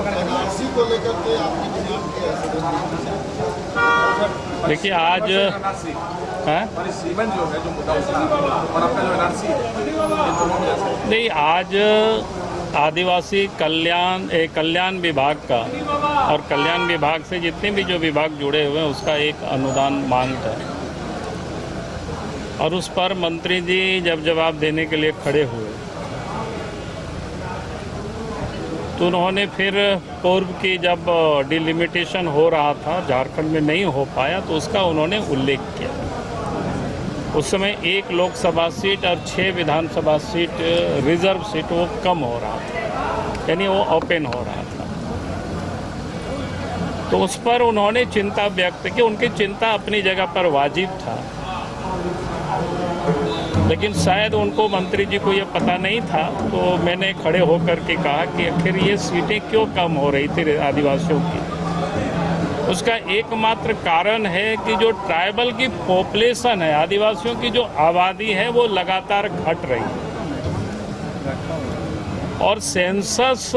NRC को लेकर के आपने डिमांड किया है। देखिए आज सीमेंट जो है जो मुद्दा उसका और अपना जो एनआरसी नहीं, आज आदिवासी कल्याण विभाग का और कल्याण विभाग से जितने भी जो विभाग जुड़े हुए हैं उसका एक अनुदान मांग था और उस पर मंत्री जी जब जवाब देने के लिए खड़े हुए तो उन्होंने फिर पूर्व की जब डिलिमिटेशन हो रहा था झारखंड में नहीं हो पाया तो उसका उन्होंने उल्लेख किया। उस समय 1 लोकसभा सीट और 6 विधानसभा सीट रिजर्व सीट वो कम हो रहा था, यानी वो ओपन हो रहा था। तो उस पर उन्होंने चिंता व्यक्त की। उनकी चिंता अपनी जगह पर वाजिब था, लेकिन शायद उनको मंत्री जी को ये पता नहीं था। तो मैंने खड़े होकर के कहा कि आखिर ये सीटें क्यों कम हो रही थी आदिवासियों की। उसका एकमात्र कारण है कि जो ट्राइबल की पॉपुलेशन है, आदिवासियों की जो आबादी है वो लगातार घट रही है। और सेंसस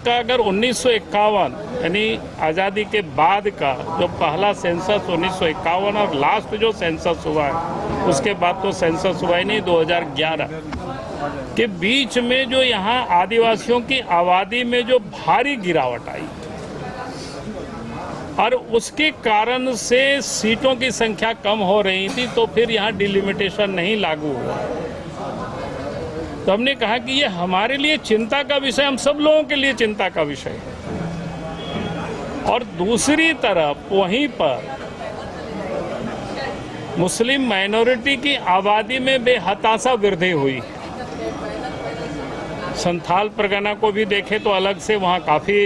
का अगर 1951 यानी आज़ादी के बाद का जो पहला सेंसस 1951 और लास्ट जो सेंसस हुआ है उसके बाद तो सेंसस हुआ ही नहीं, 2011 के बीच में जो यहाँ आदिवासियों की आबादी में जो भारी गिरावट आई और उसके कारण से सीटों की संख्या कम हो रही थी, तो फिर यहाँ डिलिमिटेशन नहीं लागू हुआ। तो हमने कहा कि ये हमारे लिए चिंता का विषय, हम सब लोगों के लिए चिंता का विषय है। और दूसरी तरफ वहीं पर मुस्लिम माइनॉरिटी की आबादी में बेहताशा वृद्धि हुई। संथाल परगना को भी देखें तो अलग से वहाँ काफ़ी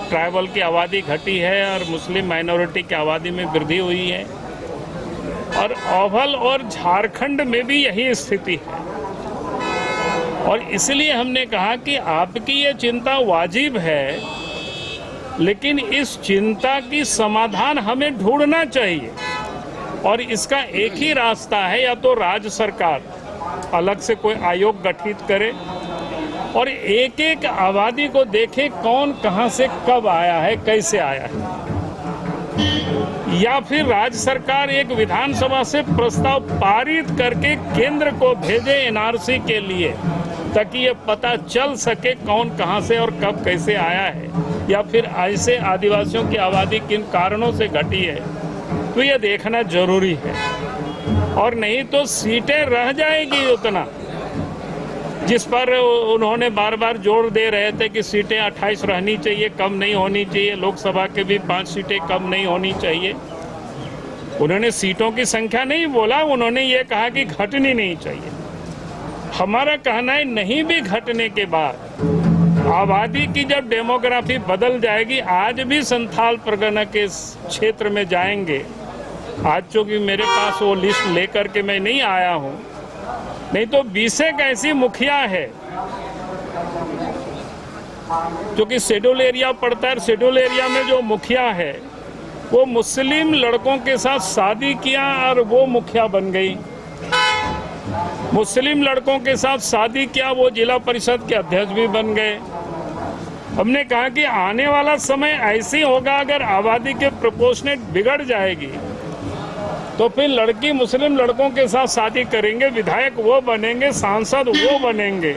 ट्राइबल की आबादी घटी है और मुस्लिम माइनॉरिटी की आबादी में वृद्धि हुई है। और ओवल और झारखंड में भी यही स्थिति है। और इसलिए हमने कहा कि आपकी ये चिंता वाजिब है, लेकिन इस चिंता की समाधान हमें ढूंढना चाहिए। और इसका एक ही रास्ता है, या तो राज्य सरकार अलग से कोई आयोग गठित करे और एक एक आबादी को देखे कौन कहां से कब आया है, कैसे आया है, या फिर राज्य सरकार एक विधानसभा से प्रस्ताव पारित करके केंद्र को भेजे एनआरसी के लिए, ताकि ये पता चल सके कौन कहां से और कब कैसे आया है, या फिर ऐसे आदिवासियों की आबादी किन कारणों से घटी है, तो ये देखना जरूरी है। और नहीं तो सीटें रह जाएगी उतना, जिस पर उन्होंने बार बार जोर दे रहे थे कि सीटें 28 रहनी चाहिए, कम नहीं होनी चाहिए। लोकसभा के भी 5 सीटें कम नहीं होनी चाहिए। उन्होंने सीटों की संख्या नहीं बोला, उन्होंने ये कहा कि घटनी नहीं चाहिए। हमारा कहना है नहीं भी घटने के बाद आबादी की जब डेमोग्राफी बदल जाएगी, आज भी संथाल परगना के क्षेत्र में जाएंगे, आज चूंकि मेरे पास वो लिस्ट लेकर के मैं नहीं आया हूँ, नहीं तो 20 ऐसी मुखिया है जो कि शेड्यूल एरिया पड़ता है। शेड्यूल एरिया में जो मुखिया है वो मुस्लिम लड़कों के साथ शादी किया और वो मुखिया बन गई। मुस्लिम लड़कों के साथ शादी किया, वो जिला परिषद के अध्यक्ष भी बन गए। हमने कहा कि आने वाला समय ऐसे होगा, अगर आबादी के प्रोपोर्शनेट बिगड़ जाएगी तो फिर लड़की मुस्लिम लड़कों के साथ शादी करेंगे, विधायक वो बनेंगे, सांसद वो बनेंगे,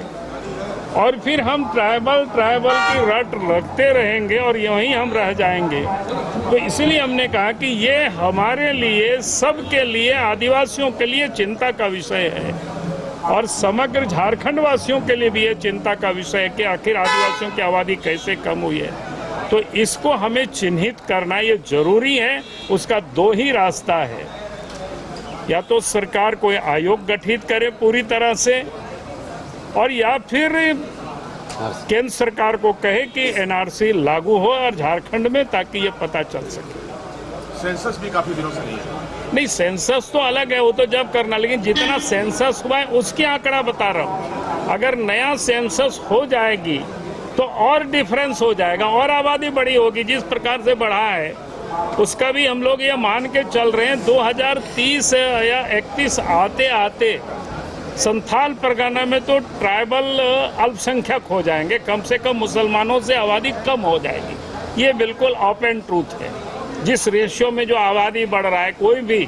और फिर हम ट्राइबल की रट रखते रहेंगे और यहीं हम रह जाएंगे। तो इसलिए हमने कहा कि ये हमारे लिए, सबके लिए, आदिवासियों के लिए चिंता का विषय है और समग्र झारखंड वासियों के लिए भी ये चिंता का विषय है कि आखिर आदिवासियों की आबादी कैसे कम हुई है। तो इसको हमें चिन्हित करना ये जरूरी है। उसका 2 ही रास्ता है, या तो सरकार कोई आयोग गठित करे पूरी तरह से, और या फिर केंद्र सरकार को कहे कि एनआरसी लागू हो और झारखंड में, ताकि ये पता चल सके। सेंसस भी काफी दिनों से नहीं है। नहीं, सेंसस तो अलग है, वो तो जब करना, लेकिन जितना सेंसस हुआ है उसकी आंकड़ा बता रहा हूँ। अगर नया सेंसस हो जाएगी तो और डिफरेंस हो जाएगा और आबादी बड़ी होगी। जिस प्रकार से बढ़ा है उसका भी हम लोग ये मान के चल रहे हैं 2030 या 31 आते आते संथाल परगना में तो ट्राइबल अल्पसंख्यक हो जाएंगे, कम से कम मुसलमानों से आबादी कम हो जाएगी। ये बिल्कुल ओपन ट्रूथ है। जिस रेशियो में जो आबादी बढ़ रहा है, कोई भी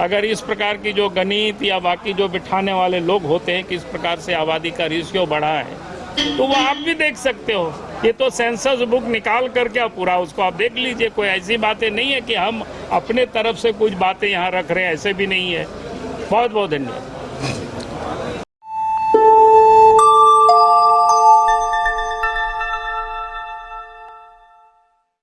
अगर इस प्रकार की जो गणित या बाकी जो बिठाने वाले लोग होते हैं किस प्रकार से आबादी का रेशियो बढ़ा है, तो वो आप भी देख सकते हो। ये तो सेंसस बुक निकाल करके आप पूरा उसको आप देख लीजिए। कोई ऐसी बातें नहीं है कि हम अपने तरफ से कुछ बातें यहाँ रख रहे हैं, ऐसे भी नहीं है। बहुत बहुत धन्यवाद।